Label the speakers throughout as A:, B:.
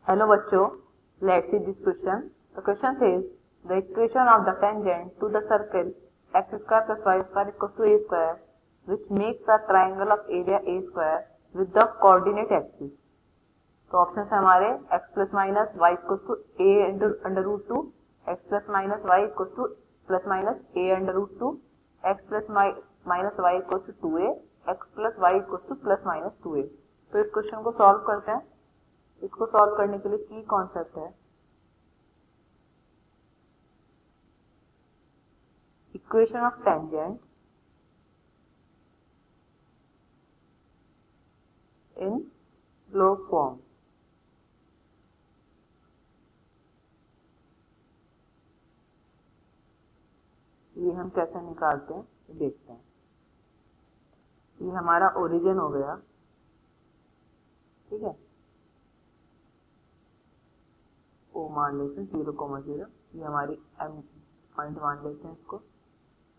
A: Hello बच्चों, let's see this question. The question says the equation of the tangent to the circle x square plus y square equals to a square, which makes a triangle of area a square with the coordinate axis. तो option है हमारे x plus minus y equals to a under root two, x plus minus y equals to plus minus a under root two, x plus minus y equals to 2a, x plus y equals to plus minus 2a. तो इस question को solve करते हैं. इसको solve करने के लिए की कॉन्सेप्ट है equation of tangent in slope form. ये हम कैसे निकालते हैं देखते हैं. ये हमारा ओरिजिन हो गया, ठीक है. ओ मान लेते हैं 0,0. ये हमारी एम पॉइंट मान लेते हैं इसको.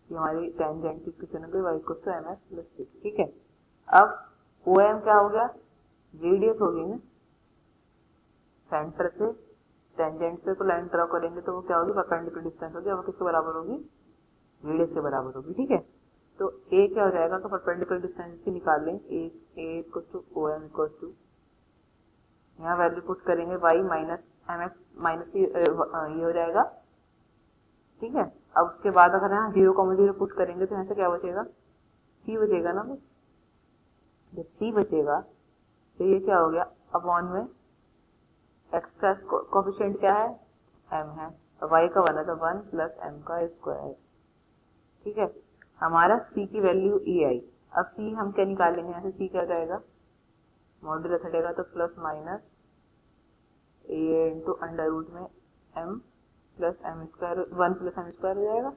A: ये हमारी टेंजेंट की इक्वेशन हो गई y equals to mx plus 6, ठीक है. अब OM क्या हो गया, रेडियस होगी ना. सेंटर से टेंजेंट से को लाइन ड्रॉ करेंगे तो वो क्या होगी, परपेंडिकुलर डिस्टेंस होगी. वो किसके बराबर होगी, रेडियस के बराबर होगी, ठीक है. तो a क्या हो जाएगा, तो परपेंडिकुलर डिस्टेंस की निकाल लें. a equals to OM equals to, यहाँ वैल्यू पुट करेंगे y माइनस mx माइनस ये हो जाएगा, ठीक है. अब उसके बाद अगर यहाँ 0,0 पुट करेंगे तो यहाँ से क्या बचेगा, c बचेगा ना. बस जब c बचेगा तो ये क्या हो गया, अपॉन में x का कोफिशिएंट क्या है, m है, और y का 1 है तो 1 प्लस m का स्क्वायर, ठीक है. हमारा c की वैल्यू e आई. अब c हम क्या निकालेंगे, यहाँ से c क्या जाएगा, मॉड्यूलस हटेगा तो plus minus a into under root में m plus M square, 1 plus M square हो जाएगा.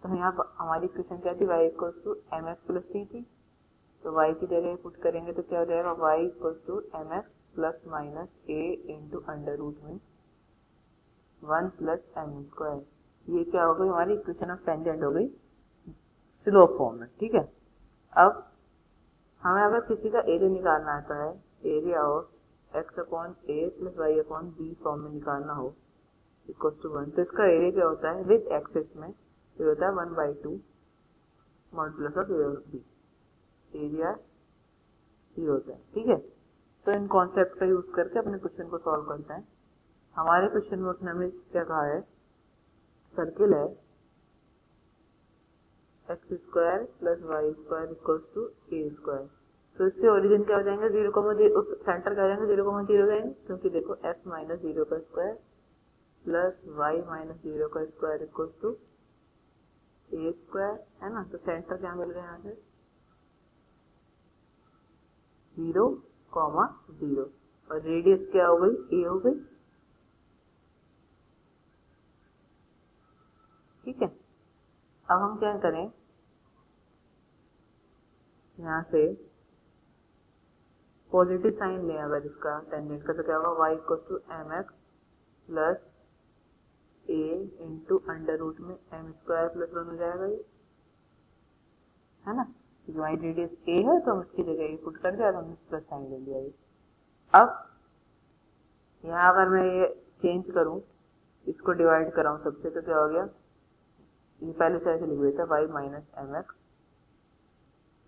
A: तो यहाँ हमारी इक्वेशन क्या थी, y equals to M x plus C थी. तो y की जगह पुट करेंगे तो क्या हो जाएगा, y equals to M x plus minus a into under root में 1 प्लस एम स्क्वायर. ये क्या हो गई, हमारी इक्वेशन ऑफ टेंजेंट हो गई स्लोप फॉर्म में, ठीक है. अब हमें अगर किसी का एरिया निकालना आता है, area of x upon a plus y upon b form में निकालना हो इक्वल्स टू 1, तो इसका एरिया क्या होता है विद एक्सेस में, ये होता है 1/2 मॉड्यूलस ऑफ ए और बी. एरिया ये होता है, ठीक है. तो इन कॉन्सेप्ट का यूज करके अपने क्वेश्चन को सॉल्व करते हैं. हमारे क्वेश्चन में उसने हमें क्या कहा है, सर्किल है x square plus y square equals to a square. तो इसके ओरिजिन क्या हो जाएंगे, 0,0, उस सेंटर क्या हो जाएंगे 0,0 जाएंगे, क्योंकि देखो x माइनस 0 का स्क्वायर प्लस वाई माइनस 0 का square equals to a square है ना. तो सेंटर क्या मिल गया यहाँ से 0,0 और रेडियस क्या हो गई, ए हो गई, ठीक है. अब हम क्या करें, यहाँ से पॉजिटिव साइन लें अगर इसका टेंजेंट का, तो क्या होगा y equals to M x plus a into under root में एम स्क्वायर प्लस 1 हो जाएगा, ये है ना. क्योंकि हमारी रेडियस a है तो हम इसकी जगह ये पुट कर दिया और हमने प्लस साइन ले लिया. ये अब यहाँ अगर मैं ये चेंज करूं, इसको डिवाइड कराऊं सबसे, तो क्या हो गया, ये पहले से ऐसे लिख देता y minus m x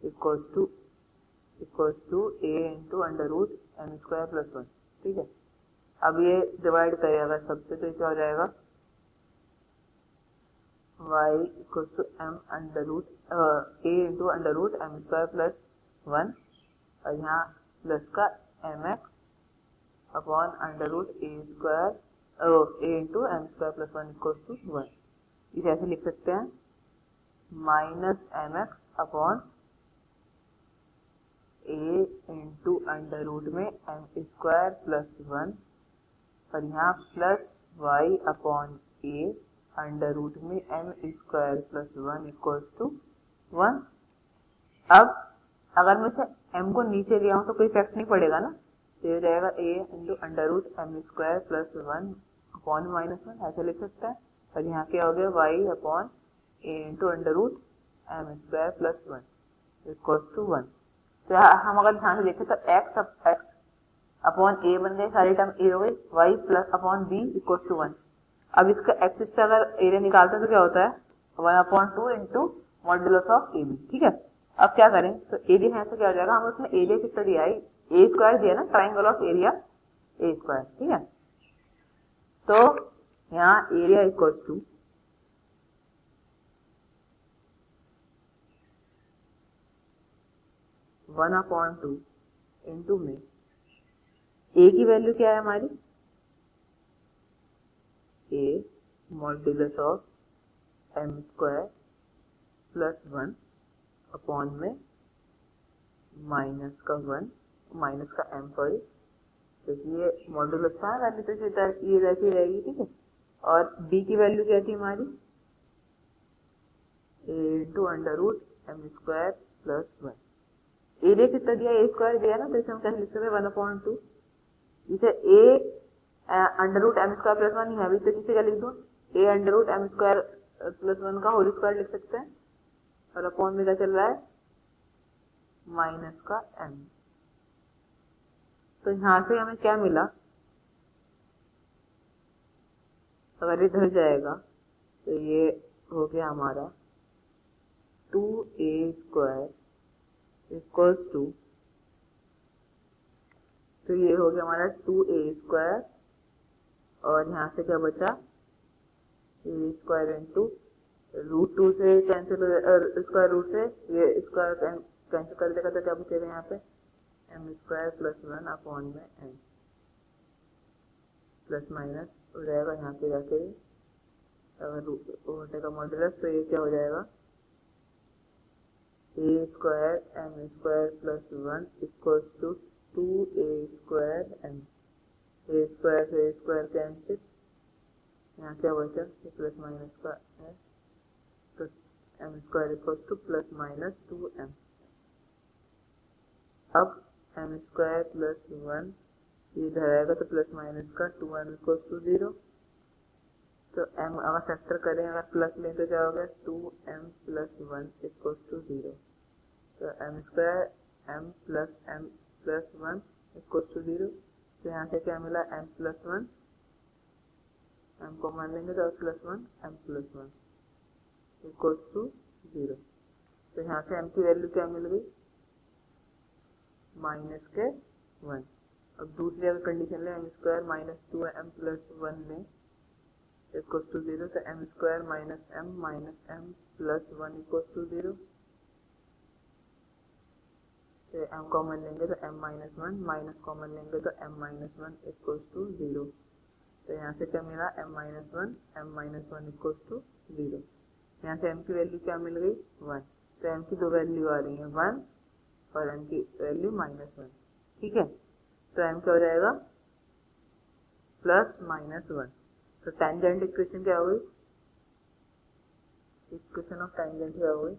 A: equals to a into under root M square plus 1, ठीक है. अब ये डिवाइड करेगा सबसे तो क्या हो जाएगा, y equals to m under root a into under root M square plus 1, और यहाँ प्लस का m x upon under root a square a into m square plus 1 equals to 1. इसे ऐसे लिख सकते हैं minus m x upon a into under root में m square plus 1, और यहाँ plus y upon a under root में m square plus 1 equals to 1. अब अगर मैं इसे m को नीचे ले आऊं तो कोई इफेक्ट नहीं पड़ेगा ना, तो ये जाएगा a into under root M square plus 1 upon minus 1, ऐसे लिख सकते हैं. और यहाँ क्या हो गया, y upon a into under root M square plus 1 equals to 1. तो हम अगर ध्यान से देखें तो x अपॉन ए बन गई, सारी टर्म ए हो गई, y plus upon b equals to 1। अब इसका एक्सिस पे अगर एरिया निकालते हैं तो क्या होता है 1/2 into modulus of a b. ठीक है, अब क्या करें, तो एरिया यहाँ से क्या हो जाएगा, हम उसने एरिया कितना दिया है, ए स्क्वायर दिया ना, triangle of area A square. ठीक है, तो यहाँ एरिया इक्वल्स टू 1/2 इंटू में ए की वैल्यू क्या है हमारी, A modulus of M square plus 1 upon में माइनस का 1 माइनस का एम, सॉरी क्योंकि ये मॉड्यूलस था वैल्यू तो ये वैसी रहेगी। ठीक है, और बी की वैल्यू क्या थी हमारी, A into under root M square plus 1। Area कितना दिया, ए स्क्वायर दिया ना, तो इसे हम कैसे लिख सकते हैं 1/2, इसे A under root M square plus 1 ही है अभी, तो इसे क्या लिख दो, A under root M square plus 1 का होल स्क्वायर लिख सकते हैं, और अपॉन में क्या चल रहा है माइनस का एम। तो यहां से हमें क्या मिला, अगर इधर जाएगा तो ये हो गया हमारा 2a स्क्वायर इक्वल्स टू, तो ये हो गया हमारा 2a स्क्वायर, और यहाँ से क्या बचा a स्क्वायर इंटू रूट 2 से कैंसिल, स्क्वायर रूट से ये स्क्वायर कैंसिल कर देगा, तो क्या बचेगा यहाँ पे एम स्क्वायर प्लस 1 अपॉन में एम, प्लस माइनस हो जाएगा यहाँ पे जाके, अगर उल्टे का मॉड्यूलस, तो ये क्या हो जाएगा A square M square plus 1 equals to 2a square M, A square से ए स्क्वायर कैंसिल, यहाँ क्या बचा ये प्लस माइनस का है, तो m square equals to plus minus 2m। अब एम स्क्वायर प्लस 1 इधर आएगा तो प्लस माइनस का 2m इक्वल्स टू 0, तो m अगर फैक्टर करें, अगर प्लस लें तो क्या होगा 2m प्लस 1 इक्वल्स टू 0, तो m square m plus 1 equals to 0, तो यहाँ से क्या मिला m प्लस 1, m को मान लेंगे तो plus 1 m plus 1 equals to 0, तो यहाँ से m की वैल्यू क्या मिल गई माइनस के 1। अब दूसरी अगर कंडीशन ले M square minus 2m plus 1 में इक्वल्स टू 0, तो m square minus m plus 1 equals to 0, तो m कॉमन लेंगे तो m माइनस 1, माइनस कॉमन लेंगे तो m माइनस 1 इक्वल्स टू 0, तो यहाँ से क्या मिला m माइनस 1 इक्वल्स टू 0, यहाँ से m की वैल्यू क्या मिल गई 1, तो m की दो वैल्यू आ रही है 1 और m की वैल्यू माइनस 1। ठीक है, तो m क्या हो जाएगा प्लस माइनस 1, तो टेंजेंट इक्वेशन क्या हो गई, इक्वेशन ऑफ टेंजेंट क्या हो गई,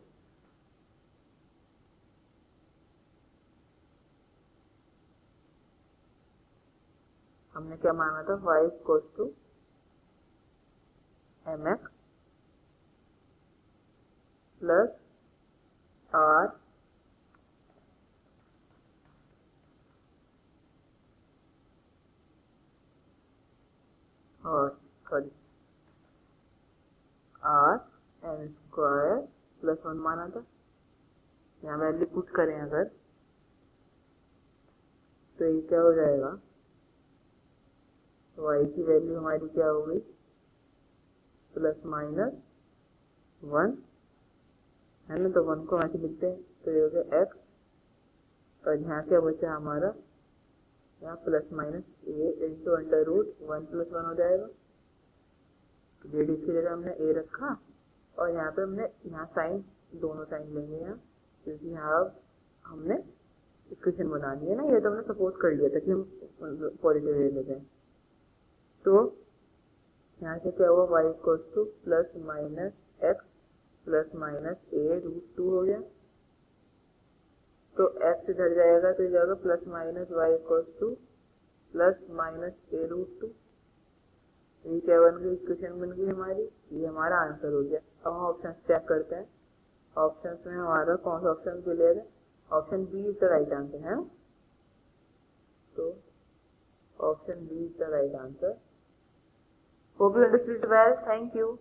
A: हमने क्या माना था y equals to mx plus r और sorry r m square plus 1 माना था, यहाँ वैल्यू पुट करें अगर तो ये क्या हो जाएगा y की वैल्यू हमारी क्या हो गई प्लस माइनस 1 है ना, तो 1 को ऐसे लिखते हैं, तो ये हो गया x, और यहाँ क्या बचा हमारा यहाँ plus minus a into under root 1 plus 1 हो जाएगा, रेडियस की जगह हमने a रखा, और यहाँ पे हमने यहाँ साइन दोनों साइन लेंगे यहाँ, क्योंकि यहाँ अब हमने इक्वेशन बनानी है ना, ये तो हमने सपोज कर लिया था कि हम पॉजिटिव ले लेते हैं, तो यहाँ से क्या हुआ y equals to plus minus x plus minus a root 2 हो गया, तो x इधर जाएगा तो जाएगा plus minus y equals to plus minus a root 2, ये क्या बन गई इक्वेशन बन गई हमारी, ये हमारा आंसर हो गया। अब हम ऑप्शन चेक करते हैं, ऑप्शंस में हमारा कौन सा ऑप्शन क्लियर है, option B is the right answer है, तो option B is the right answer. Hope you understood it well. Thank you.